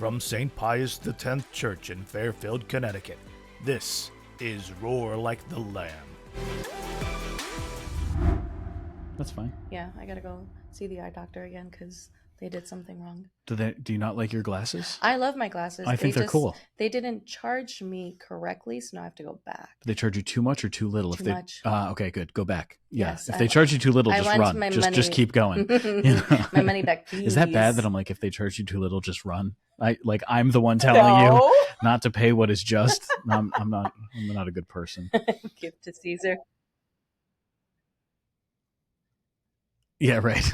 from St. Pius X Church in Fairfield, Connecticut, this is Roar Like the Lamb. That's fine. Yeah, I gotta go see the eye doctor again because they did something wrong. Do you not like your glasses? I love my glasses. I think they're cool. They didn't charge me correctly, so now I have to go back. Do they charge you too much or too little? Too much. Okay, good. Go back. Yeah. Yes, if they charge you too little, just run. Just keep going. My money back, please. Is that bad that I'm like, if they charge you too little, just run? I'm the one telling you not to pay what is just. I'm not a good person. Give to Caesar. Yeah, right.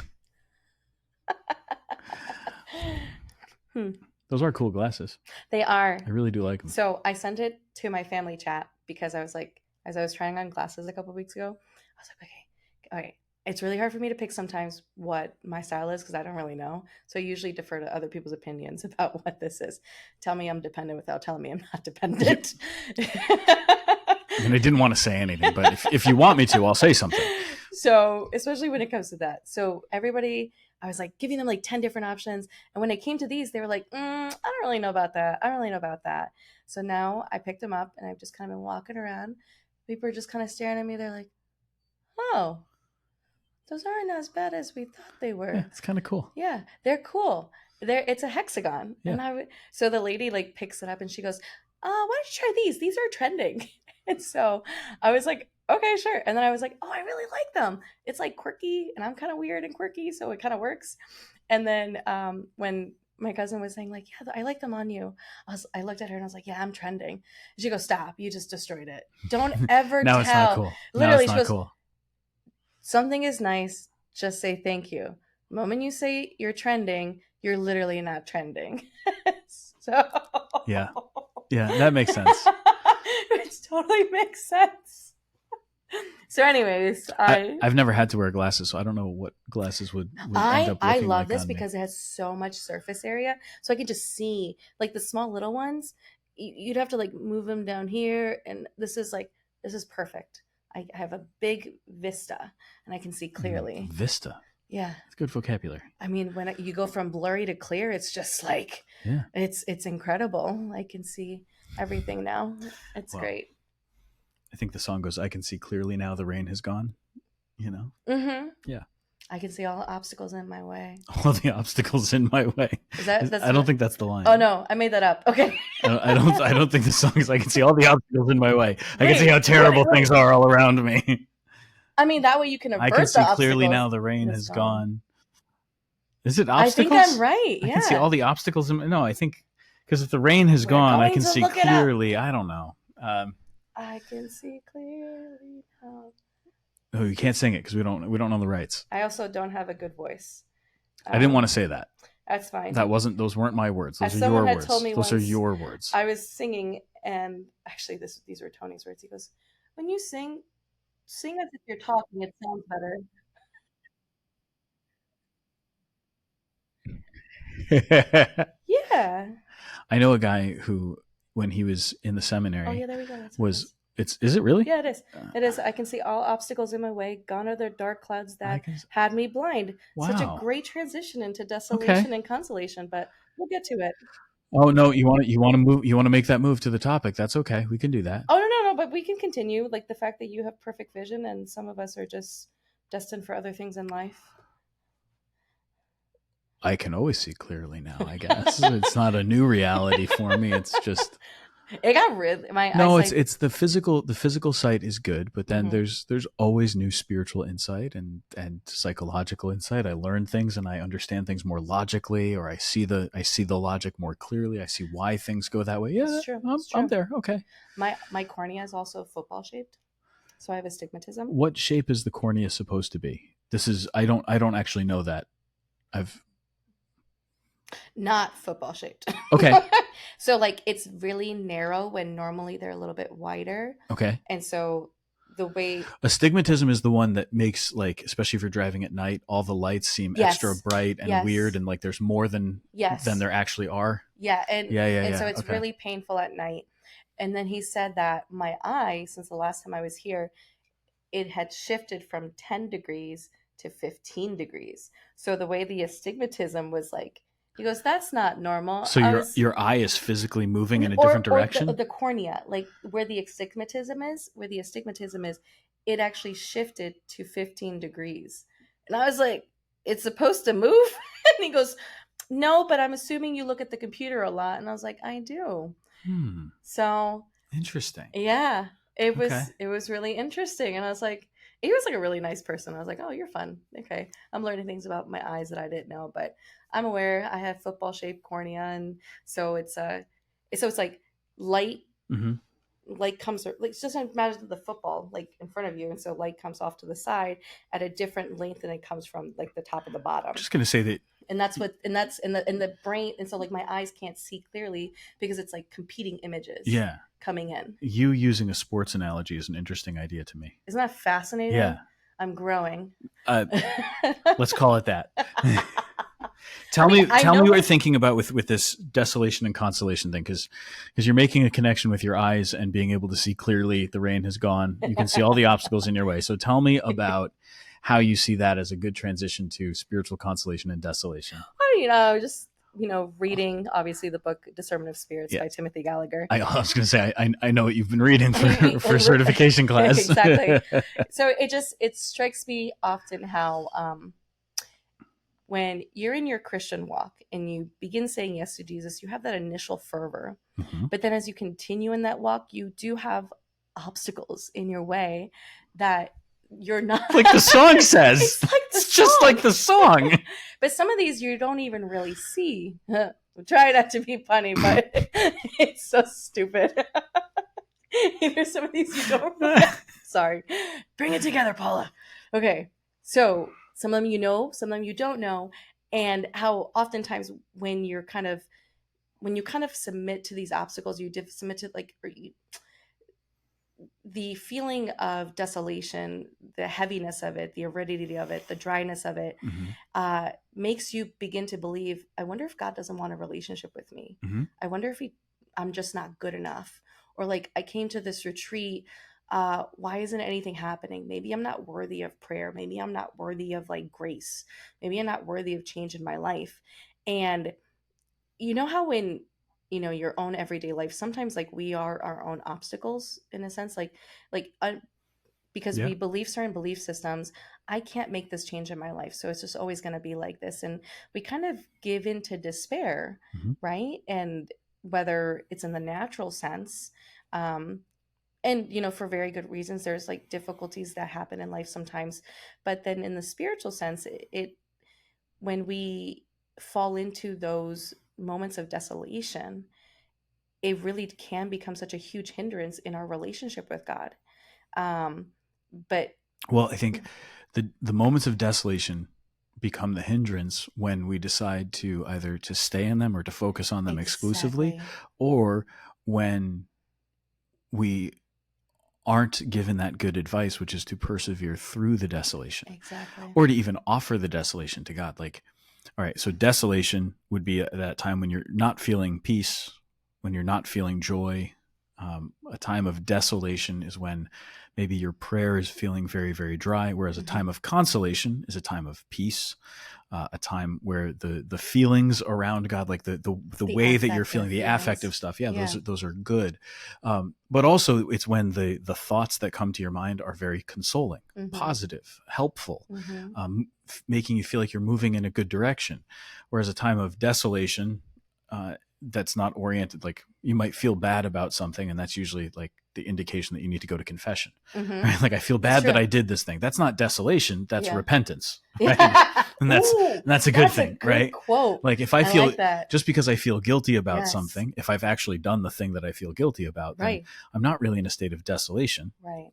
Those are cool glasses. They are. I really do like them. So I sent it to my family chat because I was like, as I was trying on glasses a couple weeks ago, I was like, okay. It's really hard for me to pick sometimes what my style is because I don't really know. So I usually defer to other people's opinions about what this is. Tell me I'm dependent without telling me I'm not dependent. I didn't want to say anything, but if you want me to, I'll say something. So especially when it comes to that. So everybody, I was like giving them like 10 different options. And when it came to these, they were like, I don't really know about that. I don't really know about that. So now I picked them up and I've just kind of been walking around. People are just kind of staring at me. They're like, oh, those aren't as bad as we thought they were. Yeah, it's kind of cool. Yeah, they're cool. It's a hexagon. Yeah. And so the lady like picks it up and she goes, why don't you try these? These are trending. And so I was like, okay, sure. And then I was like, I really like them. It's like quirky and I'm kind of weird and quirky. So it kind of works. And then when my cousin was saying like, yeah, I like them on you. I looked at her and I was like, yeah, I'm trending. And she goes, stop. You just destroyed it. Don't ever now tell. It's not cool. Literally, now it's not cool. Something is nice. Just say thank you. The moment you say you're trending, you're literally not trending. So yeah, that makes sense. It totally makes sense. So anyways, I've never had to wear glasses, so I don't know what glasses would end up looking I love like this on because it has so much surface area, so I can just see like the small little ones. You'd have to like move them down here, and this is perfect. I have a big vista, and I can see clearly. Vista. Yeah, it's good vocabulary. I mean, when you go from blurry to clear, it's just like it's incredible. I can see everything now. It's great. I think the song goes, I can see clearly now the rain has gone, you know? Mm-hmm. Yeah. I can see all the obstacles in my way. All the obstacles in my way. I don't think that's the line. Oh no, I made that up. Okay. I don't think the song is I can see all the obstacles in my way. I can see how terrible things are all around me. I mean, that way you can avert the obstacles. I can see clearly now the rain has gone. Is it obstacles? I think I'm right, yeah. I can see all the obstacles. No, I think, because if the rain has gone, I can see clearly. I don't know. I can see clearly now. Oh, you can't sing it because we don't know the rights. I also don't have a good voice. I didn't want to say that. That's fine. Those weren't my words. Those are your words. Those are your words. I was singing, and actually these were Tony's words. He goes, when you sing as if you're talking, it sounds better. Yeah. I know a guy who, when he was in the seminary, there we go. Is it really? Yeah, it is. It is. I can see all obstacles in my way. Gone are the dark clouds that had me blind. Wow. Such a great transition into desolation and consolation, but we'll get to it. Oh no, you want to move? You want to make that move to the topic? That's okay. We can do that. Oh no, but we can continue. Like the fact that you have perfect vision, and some of us are just destined for other things in life. I can always see clearly now. I guess it's not a new reality for me. It's just. It got really it's the physical. The physical sight is good, but then there's always new spiritual insight and psychological insight. I learn things and I understand things more logically, or I see the logic more clearly. I see why things go that way. Yeah, it's true. I'm there. Okay. My cornea is also football shaped, so I have astigmatism. What shape is the cornea supposed to be? This is I don't actually know that. Not football shaped. Okay. So like it's really narrow when normally they're a little bit wider. Okay. And so the way astigmatism is the one that makes, like, especially if you're driving at night, all the lights seem extra bright and weird, and like there's more than there actually are. Yeah. And so it's really painful at night. And then he said that my eye, since the last time I was here, it had shifted from 10 degrees to 15 degrees. So the way the astigmatism was like He goes, that's not normal. So your eye is physically moving in a or, different direction? Or the cornea, like where the astigmatism is, it actually shifted to 15 degrees. And I was like, it's supposed to move? And he goes, no, but I'm assuming you look at the computer a lot. And I was like, I do. So Interesting. yeah, Okay. it was really interesting. And I was like, he was like a really nice person. I was like, oh, you're fun. Okay. I'm learning things about my eyes that I didn't know, but I'm aware I have football shaped cornea. And so it's like light, light comes, like, just imagine the football like in front of you. And so light comes off to the side at a different length than it comes from like the top of the bottom. I'm just going to say that. And that's in the brain. And so like my eyes can't see clearly because it's like competing images. Yeah. Coming in. You using a sports analogy is an interesting idea to me. Isn't that fascinating? Yeah. I'm growing. Let's call it that. Tell me what you're thinking about with this desolation and consolation thing, because you're making a connection with your eyes and being able to see clearly. The rain has gone. You can see all the obstacles in your way. So tell me about how you see that as a good transition to spiritual consolation and desolation. Just reading obviously the book Discernment of Spirits by Timothy Gallagher. I was going to say I know what you've been reading for certification class. Exactly. So it strikes me often how when you're in your Christian walk and you begin saying yes to Jesus, you have that initial fervor, but then as you continue in that walk, you do have obstacles in your way that you're not, like the song says. It's just like the song. But some of these you don't even really see. Try not to be funny, but it's so stupid. There's some of these you don't. Sorry, bring it together, Paula. Okay, so some of them you know, some of them you don't know, and how oftentimes when you kind of submit to these obstacles, you submit to the feeling of desolation, the heaviness of it, the aridity of it, the dryness of it, makes you begin to believe, I wonder if God doesn't want a relationship with me. I wonder if I'm just not good enough. Or like, I came to this retreat, why isn't anything happening? Maybe I'm not worthy of prayer. Maybe I'm not worthy of like grace. Maybe I'm not worthy of change in my life. And you know how when your own everyday life, sometimes like we are our own obstacles in a sense, because we believe certain belief systems. I can't make this change in my life, so it's just always going to be like this, and we kind of give into despair, right? And whether it's in the natural sense, and for very good reasons, there's like difficulties that happen in life sometimes, but then in the spiritual sense, it when we fall into those moments of desolation, it really can become such a huge hindrance in our relationship with God. But I think the moments of desolation become the hindrance when we decide to either to stay in them or to focus on them exclusively, or when we aren't given that good advice, which is to persevere through the desolation, or to even offer the desolation to God. Like, all right, so desolation would be that time when you're not feeling peace, when you're not feeling joy. A time of desolation is when maybe your prayer is feeling very, very dry, whereas a time of consolation is a time of peace, a time where the feelings around God, like the way that you're feeling, the affective stuff, those are good. But also it's when the thoughts that come to your mind are very consoling, positive, helpful, making you feel like you're moving in a good direction. Whereas a time of desolation, that's not oriented, like you might feel bad about something, and that's usually like the indication that you need to go to confession. Right? Like, I feel bad that I did this thing. That's not desolation, that's repentance. Right? And that's a good thing, right? Quote. Like, if I feel just because I feel guilty about something, if I've actually done the thing that I feel guilty about, then I'm not really in a state of desolation. Right.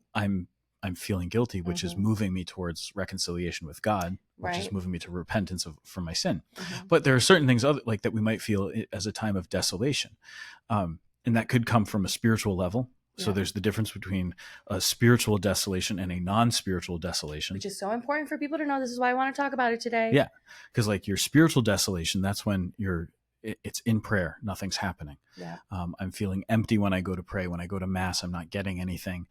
I'm feeling guilty, which is moving me towards reconciliation with God, which is moving me to repentance from my sin. But there are certain things like that we might feel as a time of desolation. And that could come from a spiritual level. So there's the difference between a spiritual desolation and a non-spiritual desolation. Which is so important for people to know. This is why I want to talk about it today. Yeah. Because like your spiritual desolation, that's when it's in prayer. Nothing's happening. Yeah. I'm feeling empty when I go to pray. When I go to mass, I'm not getting anything.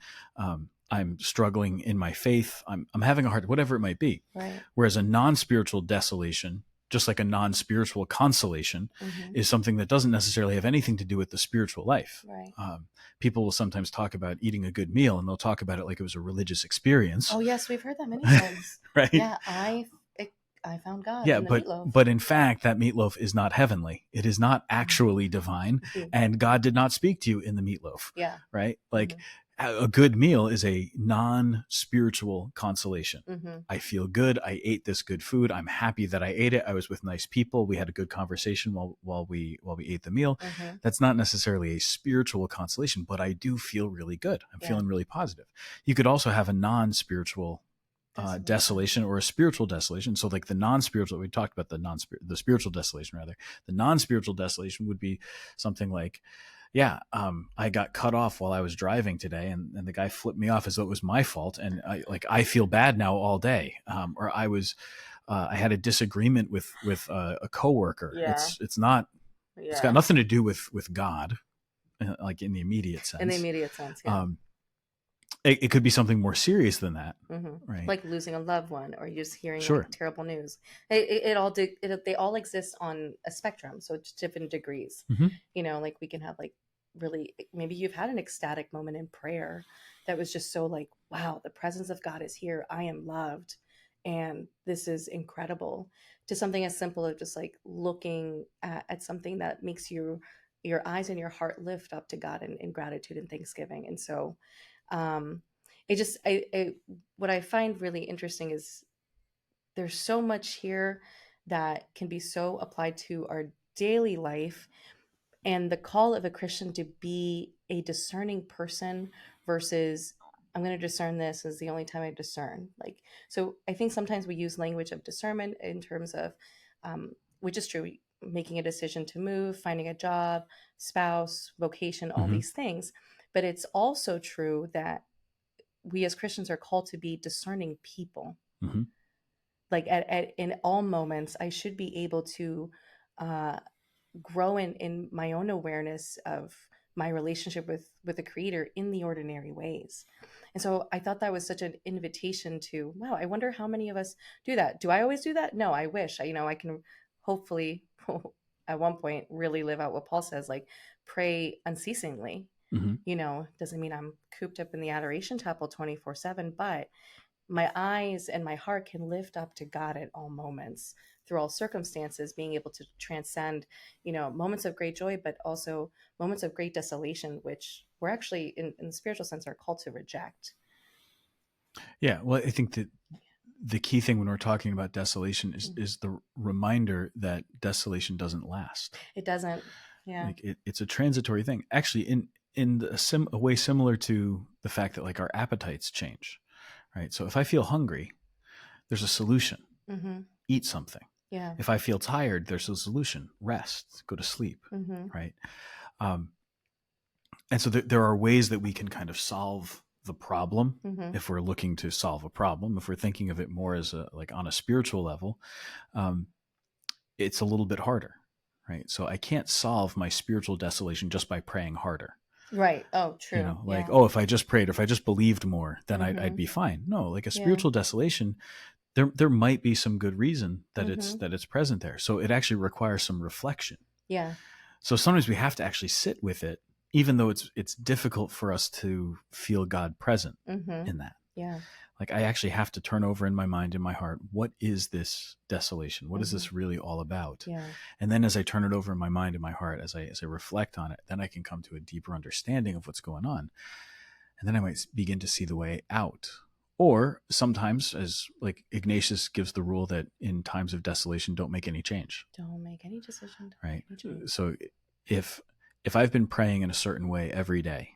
I'm struggling in my faith. I'm having a hard, whatever it might be. Right. Whereas a non-spiritual desolation just like a non-spiritual consolation Mhm. is something that doesn't necessarily have anything to do with the spiritual life. Right. People will sometimes talk about eating a good meal, and they'll talk about it like it was a religious experience. Oh yes, we've heard that many times. Right? Yeah, I found God Yeah, in the meatloaf. but in fact, that meatloaf is not heavenly. It is not actually divine, and God did not speak to you in the meatloaf. Yeah. Right? Like a good meal is a non-spiritual consolation. Mm-hmm. I feel good. I ate this good food. I'm happy that I ate it. I was with nice people. We had a good conversation while we ate the meal. Mm-hmm. That's not necessarily a spiritual consolation, but I do feel really good. I'm feeling really positive. You could also have a non-spiritual desolation or a spiritual desolation. So like the non-spiritual, we talked about the spiritual desolation rather. The non-spiritual desolation would be something like, I got cut off while I was driving today, and the guy flipped me off as though it was my fault, and I feel bad now all day. Or I had a disagreement with a coworker. Yeah. It's not. Yeah. It's got nothing to do with God, like in the immediate sense. In the immediate sense, yeah. It could be something more serious than that, right? Like losing a loved one, or just hearing Sure. like terrible news. They all exist on a spectrum, so it's different degrees. You know, like we can have like really, maybe you've had an ecstatic moment in prayer that was just so like, wow, the presence of God is here. I am loved, and this is incredible. To something as simple as just like looking at something that makes your eyes and your heart lift up to God in gratitude and thanksgiving. And so what I find really interesting is there's so much here that can be so applied to our daily life, and the call of a Christian to be a discerning person versus I'm going to discern this is the only time I discern. Like, so I think sometimes we use language of discernment in terms of, which is true, making a decision to move, finding a job, spouse, vocation, all these things. But it's also true that we as Christians are called to be discerning people. Like in all moments, I should be able to grow in my own awareness of my relationship with the Creator in the ordinary ways. And so I thought that was such an invitation to, wow, I wonder how many of us do that. Do I always do that? No, I wish. I can hopefully at one point really live out what Paul says, like pray unceasingly. Doesn't mean I'm cooped up in the adoration chapel 24/7, but my eyes and my heart can lift up to God at all moments, through all circumstances, being able to transcend, moments of great joy, but also moments of great desolation, which we're actually in the spiritual sense are called to reject. Yeah. Well, I think that the key thing when we're talking about desolation is the reminder that desolation doesn't last. It doesn't. Yeah. Like it's a transitory thing. Actually, in a way similar to the fact that like our appetites change, right? So if I feel hungry, there's a solution. Eat something. Yeah. If I feel tired, there's a solution. Rest. Go to sleep. Right. And so there are ways that we can kind of solve the problem if we're looking to solve a problem. If we're thinking of it more as like on a spiritual level, it's a little bit harder, right? So I can't solve my spiritual desolation just by praying harder. Right. Oh, true. If I just prayed, if I just believed more, then I'd be fine. No, like a spiritual desolation, there might be some good reason that it's present there. So it actually requires some reflection. Yeah. So sometimes we have to actually sit with it, even though it's difficult for us to feel God present in that. Yeah. Like I actually have to turn over in my mind, in my heart, what is this desolation? What is this really all about? Yeah. And then as I turn it over in my mind and my heart, as I reflect on it, then I can come to a deeper understanding of what's going on. And then I might begin to see the way out. Or sometimes, as like Ignatius gives the rule that in times of desolation, don't make any change. Don't make any decision. Right. So if I've been praying in a certain way every day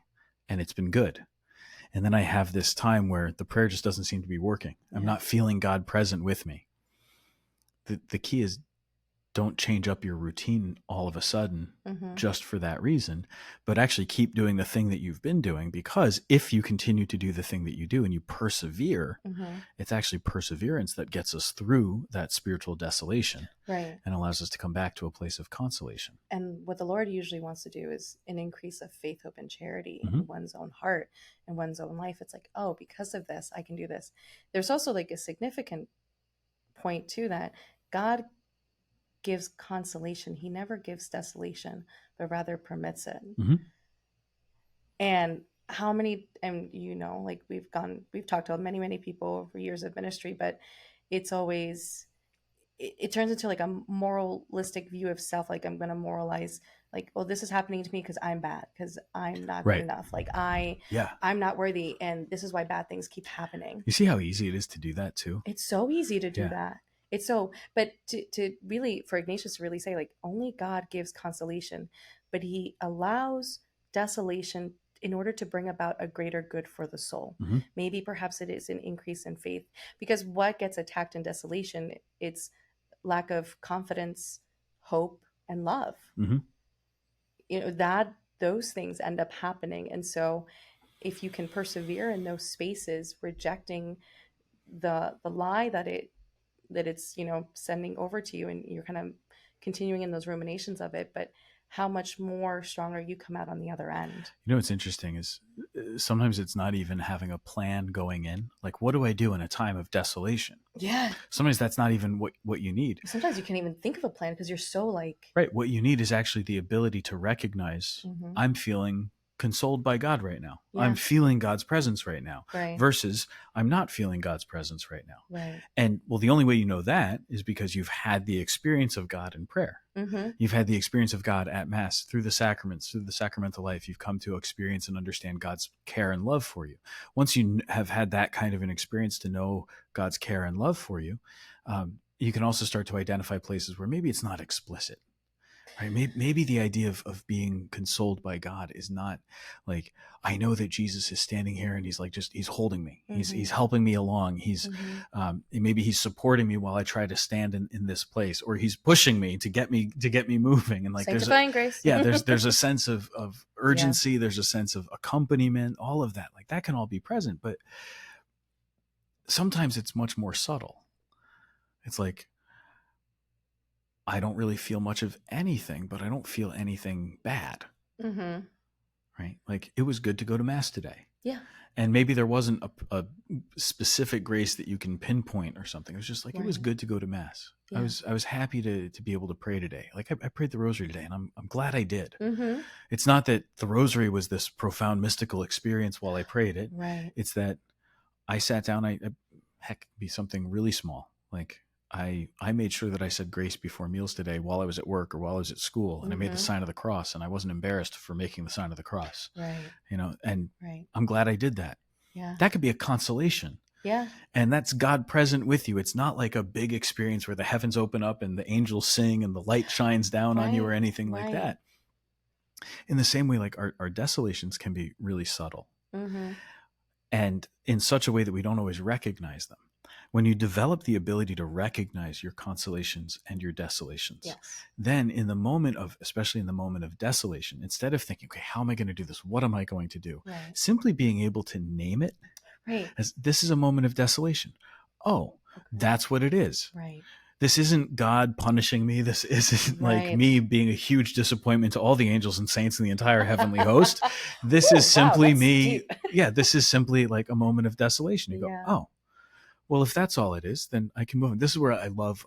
and it's been good, and then I have this time where the prayer just doesn't seem to be working, I'm not feeling God present with me. The key is don't change up your routine all of a sudden just for that reason, but actually keep doing the thing that you've been doing, because if you continue to do the thing that you do and you persevere, it's actually perseverance that gets us through that spiritual desolation, right, and allows us to come back to a place of consolation. And what the Lord usually wants to do is an increase of faith, hope, and charity in one's own heart and one's own life. It's like, oh, because of this, I can do this. There's also like a significant point too that God gives consolation. He never gives desolation, but rather permits it. Mm-hmm. And how many, and like we've talked to many people over years of ministry, but it's always, it turns into like a moralistic view of self. Like, I'm going to moralize, like, oh, this is happening to me because I'm bad, because I'm not good Right. enough. Like, Yeah. I'm not worthy, and this is why bad things keep happening. You see how easy it is to do that too? It's so easy to do Yeah. that. It's so, but to really, for Ignatius to really say, like, only God gives consolation, but he allows desolation in order to bring about a greater good for the soul. Mm-hmm. Maybe perhaps it is an increase in faith, because what gets attacked in desolation, it's lack of confidence, hope, and love. Mm-hmm. That those things end up happening. And so if you can persevere in those spaces, rejecting the lie that it's sending over to you, and you're kind of continuing in those ruminations of it, but how much more stronger you come out on the other end. What's interesting is sometimes it's not even having a plan going in. Like, what do I do in a time of desolation? Yeah. Sometimes that's not even what you need. Sometimes you can't even think of a plan because you're so like... Right. What you need is actually the ability to recognize, I'm feeling consoled by God right now. Yeah. I'm feeling God's presence right now. Right. Versus I'm not feeling God's presence right now. Right. And well, the only way you know that is because you've had the experience of God in prayer. Mm-hmm. You've had the experience of God at Mass, through the sacraments, through the sacramental life. You've come to experience and understand God's care and love for you. Once you have had that kind of an experience to know God's care and love for you, you can also start to identify places where maybe it's not explicit. Right? Maybe the idea of being consoled by God is not like, I know that Jesus is standing here and he's like, he's holding me. He's helping me along. He's maybe he's supporting me while I try to stand in this place, or he's pushing me to get me moving. And like, sanctifying grace. there's a sense of urgency. Yeah. There's a sense of accompaniment, all of that. Like, that can all be present, but sometimes it's much more subtle. It's like, I don't really feel much of anything, but I don't feel anything bad. Mm-hmm. Right? Like, it was good to go to Mass today. Yeah. And maybe there wasn't a specific grace that you can pinpoint or something. It was just like, It was good to go to Mass. Yeah. I was happy to be able to pray today. Like, I prayed the Rosary today, and I'm glad I did. Mm-hmm. It's not that the Rosary was this profound mystical experience while I prayed it. Right. It's that I sat down. Heck, be something really small. Like, I made sure that I said grace before meals today while I was at work or while I was at school, and I made the sign of the cross, and I wasn't embarrassed for making the sign of the cross. Right. And I'm glad I did that. Yeah. That could be a consolation. Yeah. And that's God present with you. It's not like a big experience where the heavens open up and the angels sing and the light shines down on you or anything like that. In the same way, like, our desolations can be really subtle. Mm-hmm. And in such a way that we don't always recognize them. When you develop the ability to recognize your consolations and your desolations, then especially in the moment of desolation, instead of thinking, okay, how am I going to do this? What am I going to do? Right. Simply being able to name it as, this is a moment of desolation. Oh, that's what it is. Right. This isn't God punishing me. This isn't like me being a huge disappointment to all the angels and saints and the entire heavenly host. This is simply me. Yeah, this is simply like a moment of desolation. You go, oh. Well, if that's all it is, then I can move on. This is where I love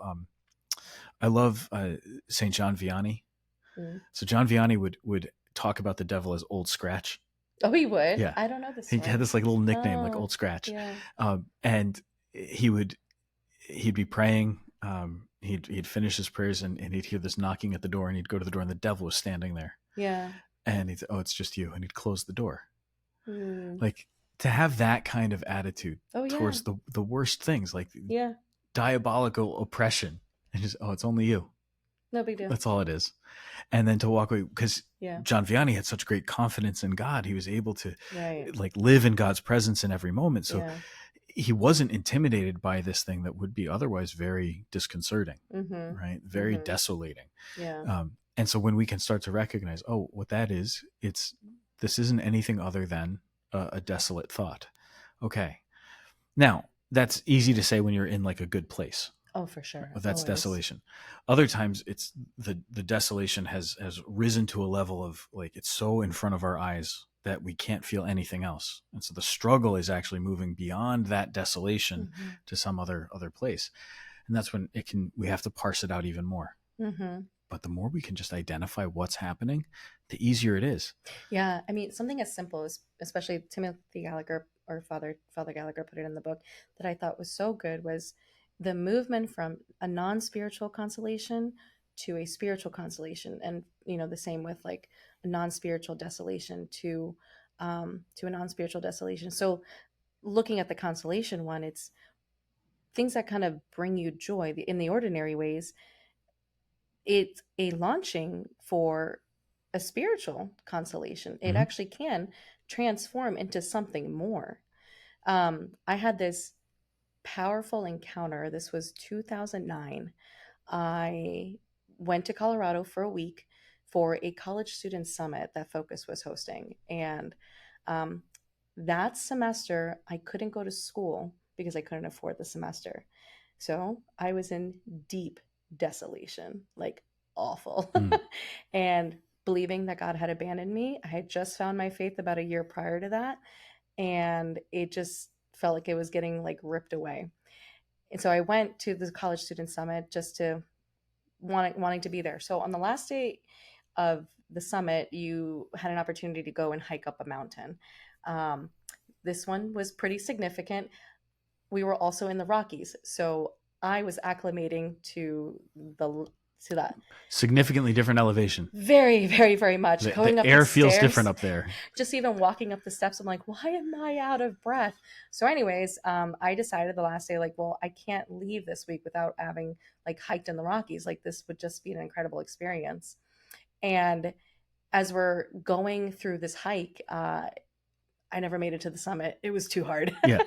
St. John Vianney. Mm. So John Vianney would talk about the devil as Old Scratch. Oh, he would? Yeah. I don't know this. He had this like little nickname, like Old Scratch. Yeah. And he'd be praying. He'd finish his prayers and he'd hear this knocking at the door, and he'd go to the door, and the devil was standing there. Yeah. And he'd say, oh, it's just you. And he'd close the door. Mm. Like, to have that kind of attitude towards the worst things, like diabolical oppression, and just, oh, it's only you. No big deal. That's all it is. And then to walk away, because John Vianney had such great confidence in God. He was able to like live in God's presence in every moment. So he wasn't intimidated by this thing that would be otherwise very disconcerting, right? Very desolating. Yeah. And so when we can start to recognize, oh, what that is, this isn't anything other than a desolate thought. Okay. Now, that's easy to say when you're in like a good place. Oh, for sure. That's always desolation. Other times it's the desolation has risen to a level of like, it's so in front of our eyes that we can't feel anything else. And so the struggle is actually moving beyond that desolation to some other place. And that's when we have to parse it out even more. Mm-hmm. But the more we can just identify what's happening, the easier it is. Yeah, I mean, something as simple as, especially Timothy Gallagher, or Father Gallagher put it in the book, that I thought was so good, was the movement from a non-spiritual consolation to a spiritual consolation, and the same with like a non-spiritual desolation to a non-spiritual desolation. So looking at the consolation one, it's things that kind of bring you joy in the ordinary ways. It's a launching for a spiritual consolation. It Mhm. actually can transform into something more. I had this powerful encounter. This was 2009. I went to Colorado for a week for a college student summit that Focus was hosting. And um, that semester, I couldn't go to school because I couldn't afford the semester. So I was in deep desolation, like awful. Mm. And believing that God had abandoned me. I had just found my faith about a year prior to that. And it just felt like it was getting like ripped away. And so I went to the college student summit just to wanting to be there. So on the last day of the summit, you had an opportunity to go and hike up a mountain. Um, this one was pretty significant. We were also in the Rockies, so I was acclimating the to that Significantly different elevation. very, very, very much. Going The up the air feels different stairs, up there. just even walking up the steps, I'm like, why am I out of breath? So, anyways, I decided the last day, like, well, I can't leave this week without having like hiked in the Rockies. Like, this would just be an incredible experience. And as we're going through this hike, I never made it to the summit. It was too hard. Yeah.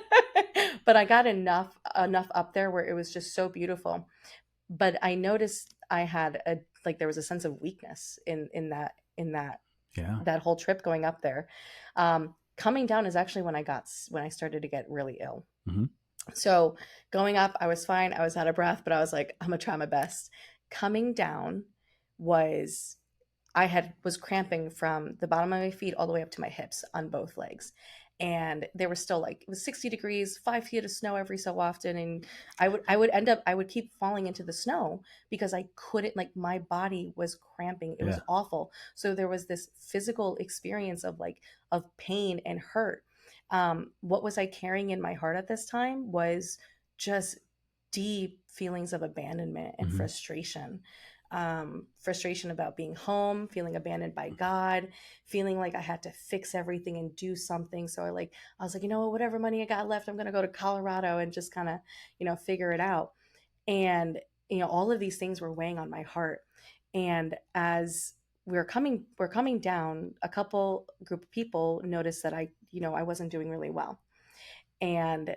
But I got enough up there where it was just so beautiful. But I noticed I had a like there was a sense of weakness in Yeah. that whole trip going up there. Coming down is actually when I started to get really ill. Mm-hmm. So going up, I was fine. I was out of breath, but I was like, I'm gonna try my best. Coming down was was cramping from the bottom of my feet all the way up to my hips on both legs. And they were still like, it was 60 degrees, 5 feet of snow every so often. And I would keep falling into the snow because I couldn't, like, my body was cramping. It was Yeah. awful. So there was this physical experience of pain and hurt. What was I carrying in my heart at this time was just deep feelings of abandonment and Mm-hmm. frustration. Frustration about being home, feeling abandoned by God, feeling like I had to fix everything and do something. So I was like, you know what, whatever money I got left, I'm going to go to Colorado and just kind of, figure it out. And, all of these things were weighing on my heart. And as we're coming down, a group of people noticed that I wasn't doing really well. And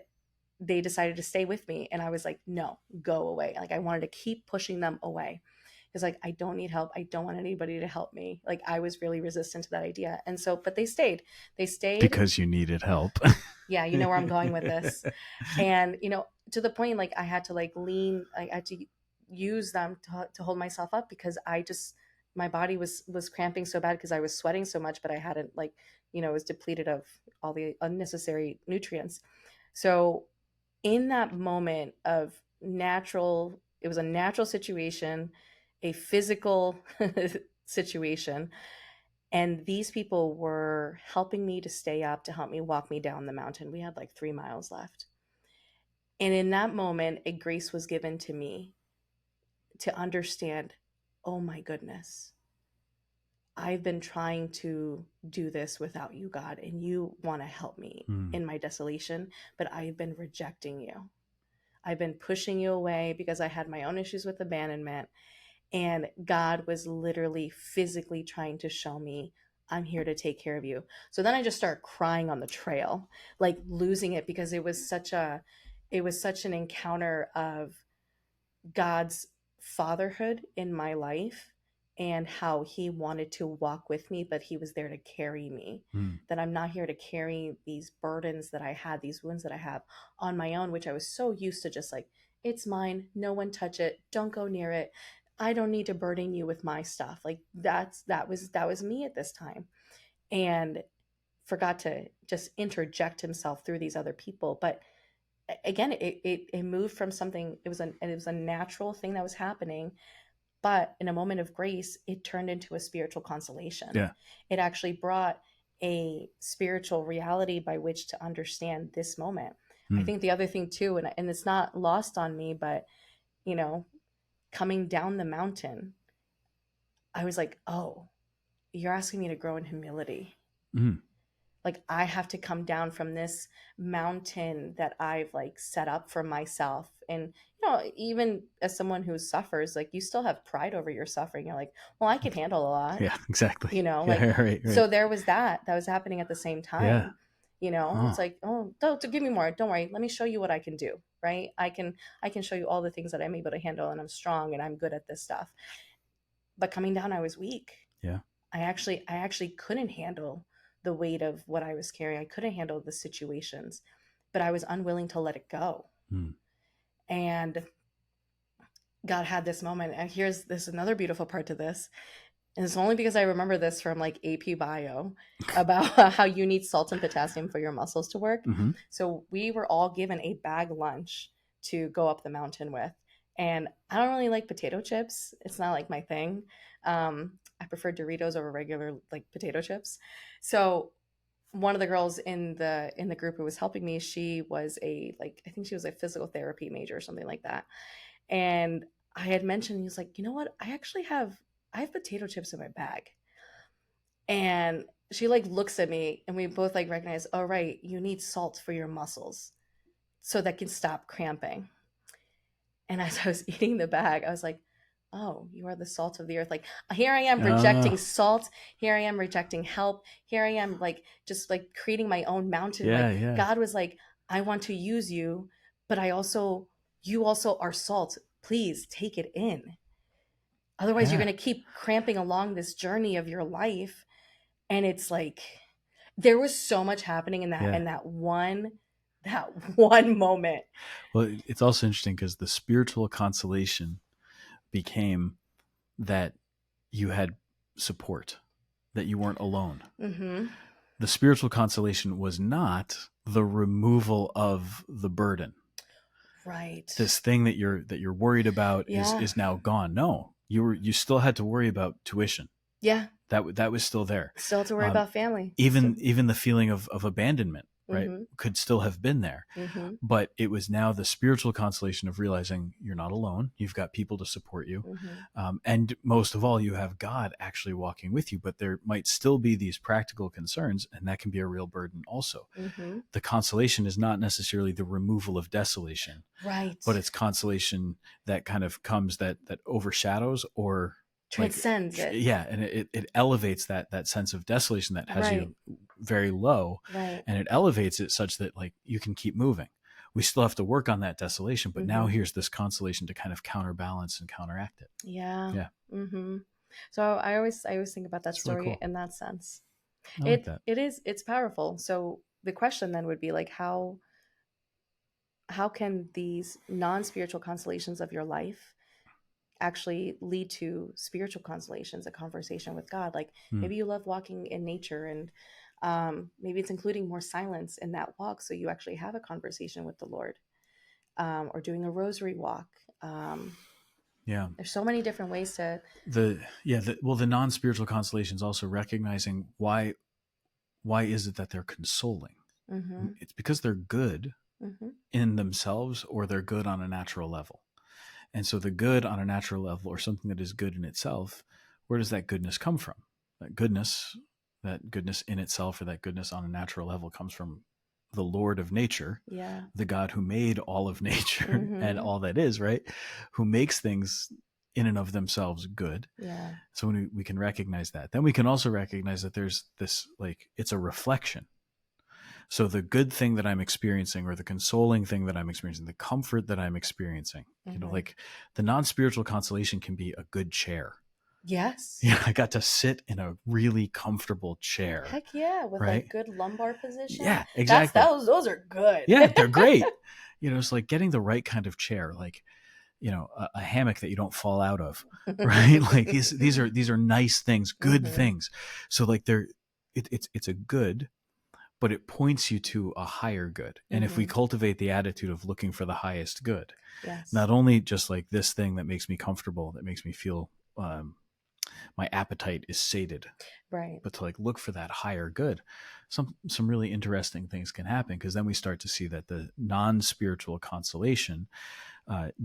they decided to stay with me. And I was like, no, go away. Like, I wanted to keep pushing them away because, like, I don't need help. I don't want anybody to help me. Like, I was really resistant to that idea. And so, but they stayed. They stayed. Because you needed help. Yeah, you know where I'm going with this. And, to the point, like, I had to I had to use them to hold myself up because my body was cramping so bad because I was sweating so much, but I hadn't, was depleted of all the unnecessary nutrients. So in that moment of it was a natural situation, a physical situation. And these people were helping me to stay up, to help me walk me down the mountain. We had like 3 miles left. And in that moment, a grace was given to me to understand, oh my goodness, I've been trying to do this without you, God, and you want to help me in my desolation, but I've been rejecting you. I've been pushing you away because I had my own issues with abandonment. And God was literally physically trying to show me, I'm here to take care of you. So then I just started crying on the trail, like losing it, because it was such an encounter of God's fatherhood in my life and how he wanted to walk with me, but he was there to carry me. Mm. That I'm not here to carry these burdens that I had, these wounds that I have on my own, which I was so used to just like, it's mine. No one touch it. Don't go near it. I don't need to burden you with my stuff. Like that was me at this time. And forgot to just interject himself through these other people. But again, it moved from something, it was a natural thing that was happening, But in a moment of grace, it turned into a spiritual consolation. Yeah. It actually brought a spiritual reality by which to understand this moment. I think the other thing too, and it's not lost on me, but you know, coming down the mountain, I was like, oh, you're asking me to grow in humility. Mm. Like I have to come down from this mountain that I've like set up for myself. And even as someone who suffers, like you still have pride over your suffering. You're like, well, I can handle a lot. Yeah, exactly. Like Yeah, right. so there was that was happening at the same Yeah. time. It's like, oh, don't give me more. Don't worry. Let me show you what I can do. Right? I can show you all the things that I'm able to handle, and I'm strong and I'm good at this stuff. But coming down, I was weak. Yeah. I actually couldn't handle the weight of what I was carrying. I couldn't handle the situations, but I was unwilling to let it go. Mm. And God had this moment. And here's this another beautiful part to this. And it's only because I remember this from like AP Bio about how you need salt and potassium for your muscles to work. Mm-hmm. So we were all given a bag lunch to go up the mountain with. And I don't really like potato chips. It's not like my thing. I prefer Doritos over regular like potato chips. So one of the girls in the group who was helping me, she was I think she was a physical therapy major or something like that. And I had mentioned, he was like, you know what? I have potato chips in my bag. And she like looks at me and we both like recognize, oh right, you need salt for your muscles so that can stop cramping. And as I was eating the bag, I was like, oh, you are the salt of the earth. Like here I am rejecting salt. Here I am rejecting help. Here I am like just like creating my own mountain. Yeah, like yeah. God was like, I want to use you, but you also are salt. Please take it in. Otherwise, you're going to keep cramping along this journey of your life. And it's like, there was so much happening in that one moment. Well, it's also interesting because the spiritual consolation became that you had support, that you weren't alone. Mm-hmm. The spiritual consolation was not the removal of the burden. Right. This thing that you're worried about is now gone. No, you still had to worry about tuition. Yeah. That was still there. Still to worry about family. Even the feeling of abandonment, right, Mm-hmm. could still have been there. Mm-hmm. But it was now the spiritual consolation of realizing you're not alone. You've got people to support you. Mm-hmm. And most of all, you have God actually walking with you. But there might still be these practical concerns, and that can be a real burden also. Mm-hmm. The consolation is not necessarily the removal of desolation. Right. But it's consolation that kind of comes that overshadows or transcends it. Yeah, and it elevates that sense of desolation that has you very low, right, and it elevates it such that like you can keep moving. We still have to work on that desolation, but now here's this consolation to kind of counterbalance and counteract it. Yeah. Mm-hmm. So I always think about that story really cool. In that sense. It's powerful. So the question then would be like, how can these non-spiritual consolations of your life actually lead to spiritual consolations, a conversation with God? Like maybe you love walking in nature, and maybe it's including more silence in that walk, so you actually have a conversation with the Lord, or doing a rosary walk. There's so many different ways to the non-spiritual consolations also recognizing why is it that they're consoling. Mm-hmm. It's because they're good in themselves, or they're good on a natural level. And so the good on a natural level, or something that is good in itself, where does that goodness come from? That goodness in itself, or that goodness on a natural level, comes from the Lord of nature, the God who made all of nature and all that is, right? Who makes things in and of themselves good. Yeah. So when we can recognize that, then we can also recognize that there's this, like, it's a reflection. So the good thing that I'm experiencing, or the consoling thing that I'm experiencing, the comfort that I'm experiencing, like the non-spiritual consolation can be a good chair. Yes. Yeah, I got to sit in a really comfortable chair. Heck yeah, with a good lumbar position. Yeah, exactly. Those are good. Yeah, they're great. It's like getting the right kind of chair, like, a hammock that you don't fall out of, right? Like these are nice things, good things. So like it's a good. but it points you to a higher good. And if we cultivate the attitude of looking for the highest good, Yes. not only just like this thing that makes me comfortable, that makes me feel my appetite is sated, Right. but to like look for that higher good, some really interesting things can happen, because then we start to see that the non-spiritual consolation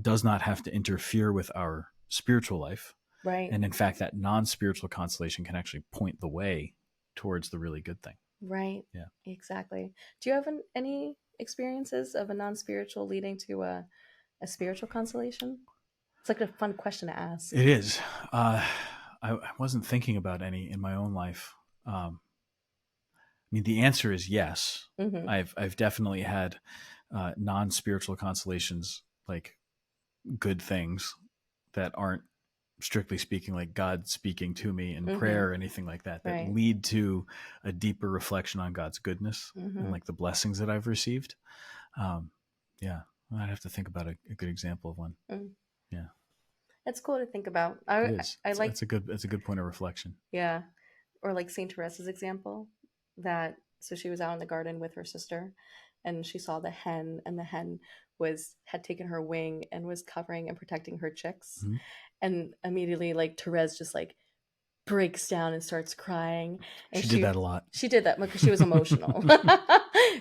does not have to interfere with our spiritual life. Right. And in fact, that non-spiritual consolation can actually point the way towards the really good thing. Right. Yeah. Exactly. Do you have any experiences of a non-spiritual leading to a spiritual consolation? It's like a fun question to ask. It is. I wasn't thinking about any in my own life. I mean, the answer is yes. Mm-hmm. I've definitely had non-spiritual consolations, like good things that aren't strictly speaking like God speaking to me in prayer or anything like that, that Right. lead to a deeper reflection on God's goodness and like the blessings that I've received. Yeah, I'd have to think about a good example of one. Yeah, it's cool to think about. it is. I like It's a good point of reflection. Yeah. Or like Saint Teresa's example, that so she was out in the garden with her sister and she saw the hen, and the hen had taken her wing and was covering and protecting her chicks. Mhm. And immediately like Therese just like breaks down and starts crying. And She did that a lot. She did that because she was emotional.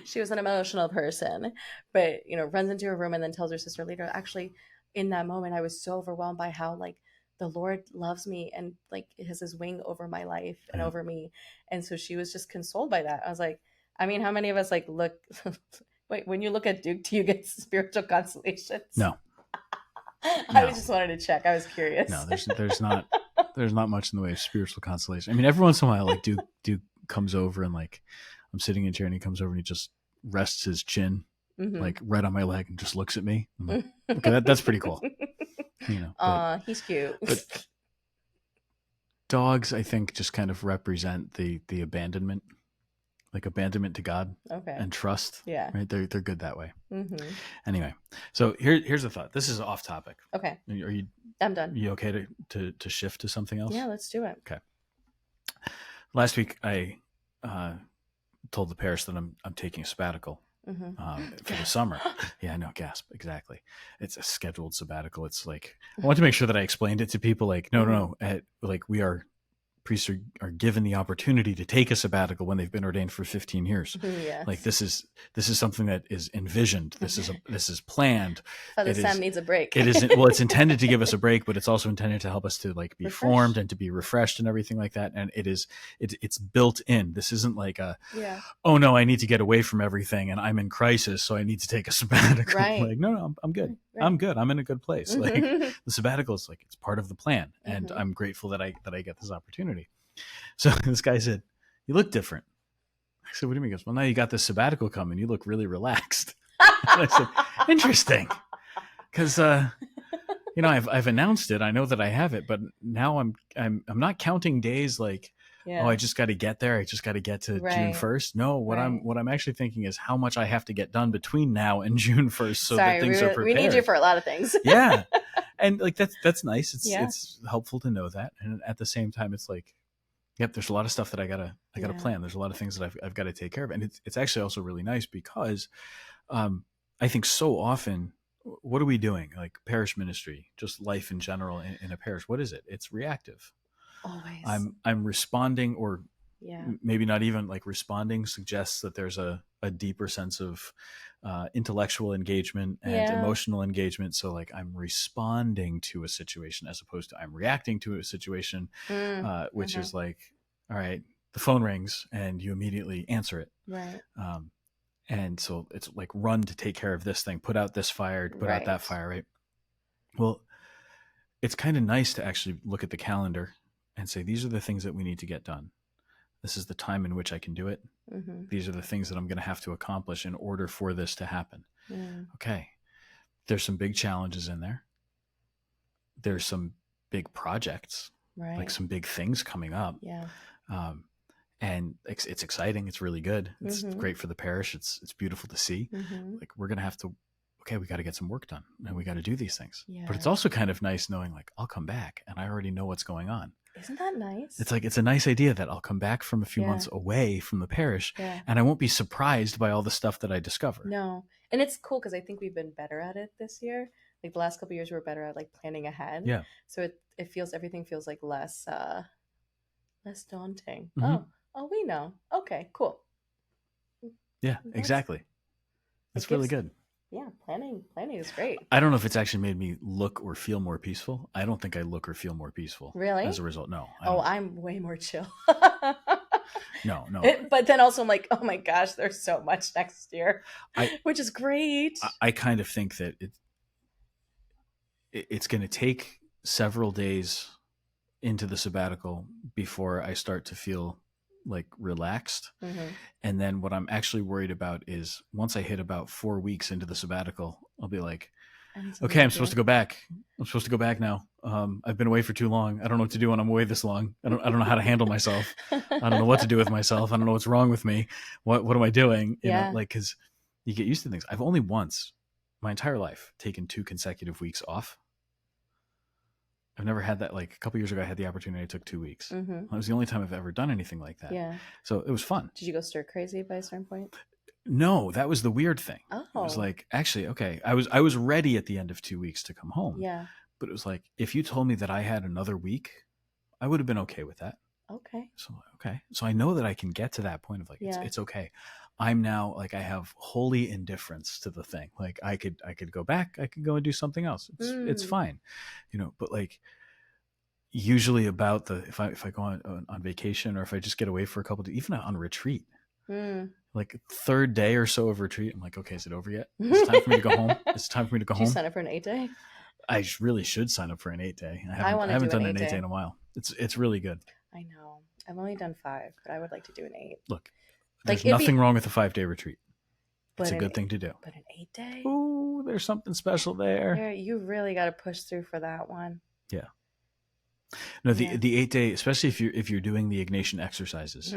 She was an emotional person, but runs into her room and then tells her sister later, actually, in that moment, I was so overwhelmed by how like the Lord loves me and like has his wing over my life and over me. And so she was just consoled by that. I was like, I mean, how many of us like look, wait, when you look at Duke, do you get spiritual consolations? No. I just wanted to check. I was curious. No, there's not much in the way of spiritual consolation. I mean, every once in a while, like Duke comes over and like I'm sitting in a chair and he comes over and he just rests his chin like right on my leg and just looks at me. I'm like, okay, that's pretty cool. He's cute. But dogs, I think, just kind of represent the abandonment, like abandonment to God and trust. Yeah. Right. They're good that way. Anyway, so here's a thought. This is off topic. Okay. Are you? I'm done. You okay to shift to something else? Yeah, let's do it. Okay. Last week I told the parish that I'm taking a sabbatical for the summer. Yeah, I know, gasp, exactly. It's a scheduled sabbatical. It's like I want to make sure that I explained it to people. Like, no, like we are priests are given the opportunity to take a sabbatical when they've been ordained for 15 years. Yes. Like this is something that is envisioned. This is planned. Father Sam needs a break. It isn't, well, it's intended to give us a break, but it's also intended to help us to like be formed and to be refreshed and everything like that. And it's built in. This isn't like oh no, I need to get away from everything and I'm in crisis, so I need to take a sabbatical. Right. Like, no, I'm good. Right. I'm good. I'm in a good place. Like the sabbatical is like, it's part of the plan. And I'm grateful that I get this opportunity. So this guy said, "You look different." I said, "What do you mean?" He goes, "Well, now you got this sabbatical coming. You look really relaxed." And I said, "Interesting, because I've announced it. I know that I have it, but now I'm not counting days like, oh, I just got to get there. I just got to get to June 1st. No, what I'm actually thinking is how much I have to get done between now and June 1st, so that things are prepared. We need you for a lot of things. Yeah." And like that's nice. It's helpful to know that, and at the same time, it's like, yep, there's a lot of stuff that I gotta plan. There's a lot of things that I've got to take care of, and it's actually also really nice because I think so often, what are we doing? Like parish ministry, just life in general in a parish. What is it? It's reactive. Always. I'm responding, or maybe not even like responding suggests that there's a deeper sense of intellectual engagement and emotional engagement. So like I'm responding to a situation as opposed to I'm reacting to a situation, which is like, all right, the phone rings and you immediately answer it. Right. And so it's like run to take care of this thing, put out this fire, put out that fire, right? Well, it's kind of nice to actually look at the calendar and say, these are the things that we need to get done. This is the time in which I can do it. These are the things that I'm going to have to accomplish in order for this to happen. Okay. There's some big challenges in there. There's some big projects, like some big things coming up. Yeah. And it's exciting. It's really good. It's great for the parish. It's beautiful to see. Like we're going to have to, we got to get some work done and we got to do these things. But it's also kind of nice knowing like I'll come back and I already know what's going on. Isn't that nice? It's like, it's a nice idea that I'll come back from a few months away from the parish and I won't be surprised by all the stuff that I discover. No. And it's cool because I think we've been better at it this year. Like the last couple of years, we were better at like planning ahead. Yeah. So everything feels like less daunting. Mm-hmm. Oh, we know. Okay, cool. Yeah, exactly. That's really good. Yeah, planning is great. I don't know if it's actually made me look or feel more peaceful. I don't think I look or feel more peaceful. Really? As a result, no. I'm way more chill. No. But then also I'm like, oh my gosh, there's so much next year, which is great. I kind of think that it's going to take several days into the sabbatical before I start to feel like relaxed. Mm-hmm. And then what I'm actually worried about is once I hit about 4 weeks into the sabbatical, I'll be like, okay, I'm supposed to go back. I'm supposed to go back now. I've been away for too long. I don't know what to do when I'm away this long. I don't know how to handle myself. I don't know what to do with myself. I don't know what's wrong with me. What am I doing? You know, like, cause you get used to things. I've only once my entire life taken 2 consecutive weeks off. I've never had that. Like a couple years ago, I had the opportunity. I took 2 weeks. Mm-hmm. That was the only time I've ever done anything like that. Yeah. So it was fun. Did you go stir crazy by a certain point? No, that was the weird thing. Oh. It was like, actually, okay, I was ready at the end of 2 weeks to come home. Yeah. But it was like, if you told me that I had another week, I would have been okay with that. Okay. So, okay. So I know that I can get to that point of like, it's okay. I'm now like, I have holy indifference to the thing. Like I could go back. I could go and do something else. It's fine, you know, but like, usually about if I go on vacation or if I just get away for a couple of days, even on retreat, like 3rd day or so of retreat, I'm like, okay, is it over yet? It's time for me to go home. It's time for me to go home. Did you sign up for an 8-day? I really should sign up for an 8-day. I haven't done an 8-day in a while. It's really good. I know. I've only done 5, but I would like to do an 8. Look, there's nothing wrong with a 5-day retreat. It's a good thing to do. But an 8-day? Ooh, there's something special there. You really got to push through for that one. Yeah. No, the 8-day, especially if you're doing the Ignatian exercises,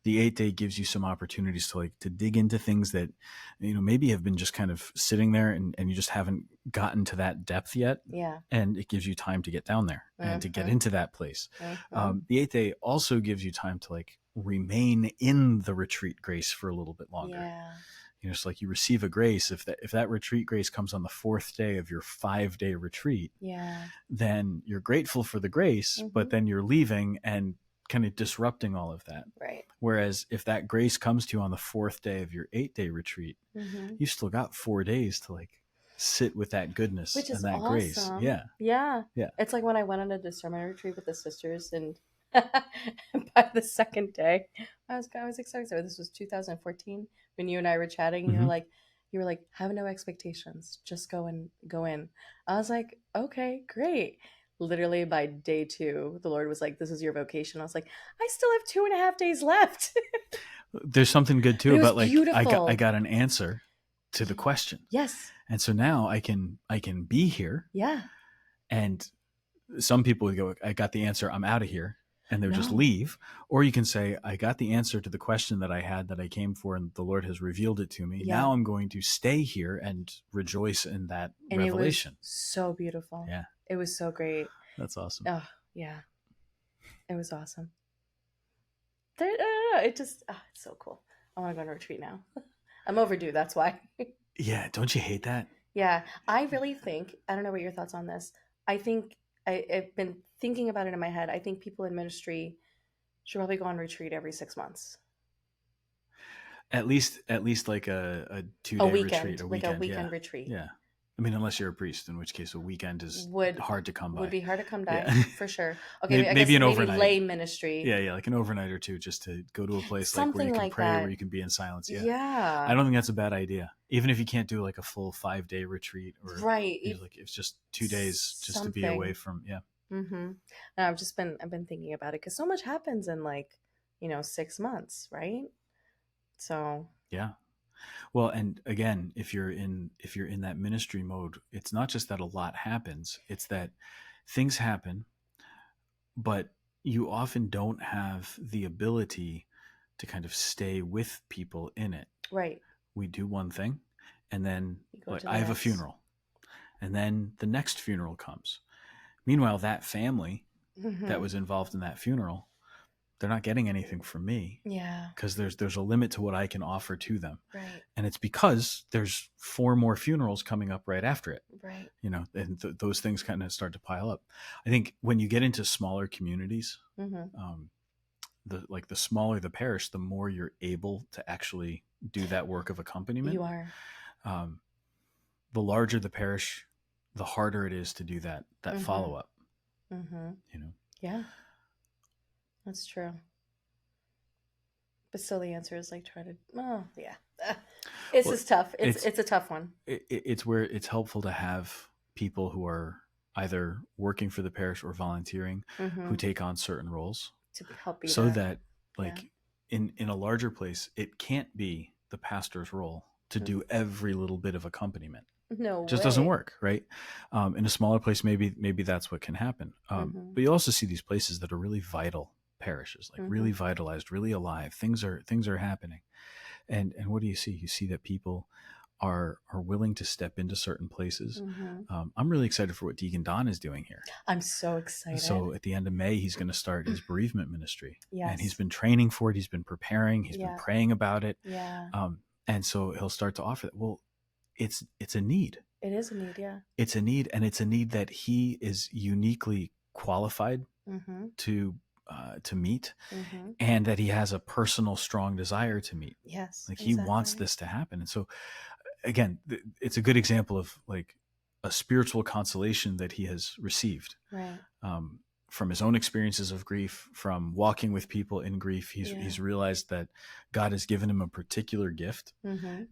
the 8-day gives you some opportunities to dig into things that, you know, maybe have been just kind of sitting there and you just haven't gotten to that depth yet. Yeah. And it gives you time to get down there and to get into that place. The 8-day also gives you time to like remain in the retreat grace for a little bit longer. Yeah. You know, it's like you receive a grace. If that retreat grace comes on the 4th day of your 5-day retreat, then you're grateful for the grace, but then you're leaving and kind of disrupting all of that. Right. Whereas if that grace comes to you on the 4th day of your 8-day retreat, you've still got 4 days to like sit with that goodness and that awesome. grace. Yeah. Yeah. Yeah. It's like when I went on a discernment retreat with the sisters, and by the 2nd day, I was excited. So this was 2014 when you and I were chatting. And you were like, have no expectations, just go in. I was like, okay, great. Literally by day 2, the Lord was like, this is your vocation. I was like, I still have 2.5 days left. There's something good too about like beautiful. I got an answer to the question. Yes. And so now I can be here. Yeah. And some people would go, I got the answer, I'm out of here. And they'll just leave. Or you can say, I got the answer to the question that I had, that I came for, and the Lord has revealed it to me. Yeah. Now I'm going to stay here and rejoice in that revelation. It was so beautiful. Yeah. It was so great. That's awesome. Oh, yeah. It was awesome. It's so cool. I want to go on a retreat now. I'm overdue, that's why. Yeah, don't you hate that? Yeah, I really think, I don't know what your thoughts on this. I think I've been thinking about it in my head. I think people in ministry should probably go on retreat every 6 months. At least like a 2-day retreat, a weekend retreat. Yeah. I mean, unless you're a priest, in which case a weekend is hard to come by. Would be hard to come by, for sure. Okay, maybe an overnight. Lay ministry. Yeah, like an overnight or two, just to go to a place like where you can pray, where you can be in silence. Yeah. I don't think that's a bad idea. Even if you can't do like a full 5-day retreat, or right, you know, like it's just 2 days just to be away from. Yeah. Mm-hmm. And I've been thinking about it because so much happens in 6 months, right? So yeah. Well, and again, if you're in that ministry mode, it's not just that a lot happens, it's that things happen, but you often don't have the ability to kind of stay with people in it. Right. We do one thing, and then I have a funeral, and then the next funeral comes. Meanwhile, that family that was involved in that funeral, they're not getting anything from me. Yeah. Because there's a limit to what I can offer to them. Right. And it's because there's 4 more funerals coming up right after it. Right. And those things kind of start to pile up. I think when you get into smaller communities, the smaller the parish, the more you're able to actually do that work of accompaniment. You are. The larger the parish, the harder it is to do that follow up. Yeah, that's true. But still, the answer is like try to. Oh, yeah, it's just tough. It's a tough one. It's where it's helpful to have people who are either working for the parish or volunteering who take on certain roles to help you. So that, like, in a larger place, it can't be the pastor's role to do every little bit of accompaniment. No, it just doesn't work, right? In a smaller place, maybe that's what can happen. But you also see these places that are really vital parishes, like really vitalized, really alive. Things are happening, and what do you see? You see that people are willing to step into certain places. I'm really excited for what Deacon Don is doing here. I'm so excited. So at the end of May, he's going to start his bereavement ministry. Yes. And he's been training for it. He's been preparing. He's been praying about it. Yeah. And so he'll start to offer that. Well, it's a need. It is a need, yeah. It's a need, and it's a need that he is uniquely qualified to meet, and that he has a personal, strong desire to meet. Yes, like he wants this to happen. And so, again, it's a good example of like a spiritual consolation that he has received. Right. From his own experiences of grief, from walking with people in grief, he's realized that God has given him a particular gift,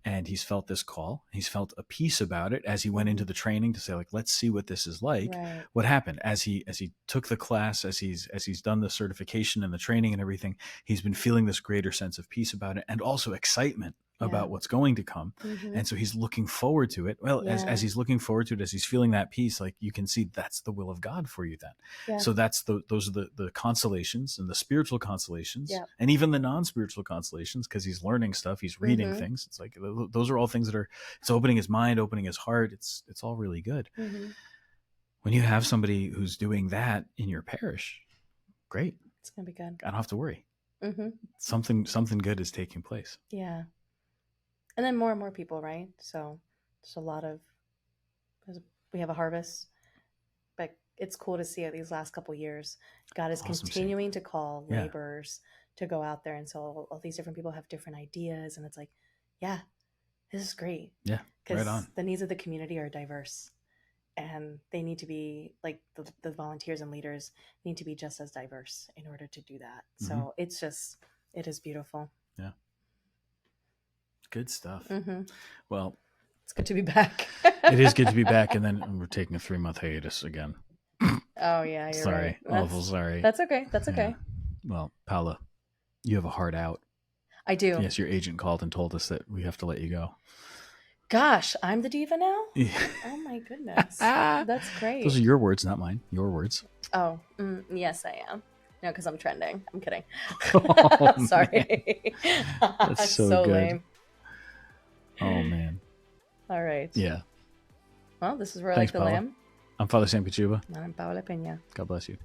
and he's felt this call. He's felt a peace about it as he went into the training to say, like, let's see what this is like. Right. What happened as he took the class, as he's done the certification and the training and everything, he's been feeling this greater sense of peace about it, and also excitement about what's going to come. And so he's looking forward to it. Well, as he's looking forward to it, as he's feeling that peace, like you can see that's the will of God for you then. Yeah. So those are the consolations and the spiritual consolations, and even the non-spiritual consolations, because he's learning stuff, he's reading things. It's like those are all things that it's opening his mind, opening his heart. It's all really good. When you have somebody who's doing that in your parish, great. It's gonna be good. I don't have to worry. Something good is taking place. Yeah. And then more and more people, right? So there's a lot of, we have a harvest, but it's cool to see it these last couple of years. God is continuing to call laborers to go out there. And so all these different people have different ideas. And it's like, this is great. Yeah, right on. The needs of the community are diverse. And they need to be, like, the volunteers and leaders need to be just as diverse in order to do that. So it is beautiful. Yeah. Good stuff. Well, it's good to be back. It is good to be back, and then we're taking a 3-month hiatus again. Oh yeah, you're sorry. Right. Awful sorry. That's okay. That's okay. Well, Paula, you have a heart out. I do. Yes, your agent called and told us that we have to let you go. Gosh, I'm the diva now? Oh my goodness. That's great. Those are your words, not mine. Your words. Oh, yes, I am. No, because I'm trending. I'm kidding. Oh, sorry. That's so good. Lame. Oh, man. All right. Yeah. Well, this is Roar Thanks, Like the Paula. Lamb. I'm Father Sam Kachuba. And I'm Paola Peña. God bless you.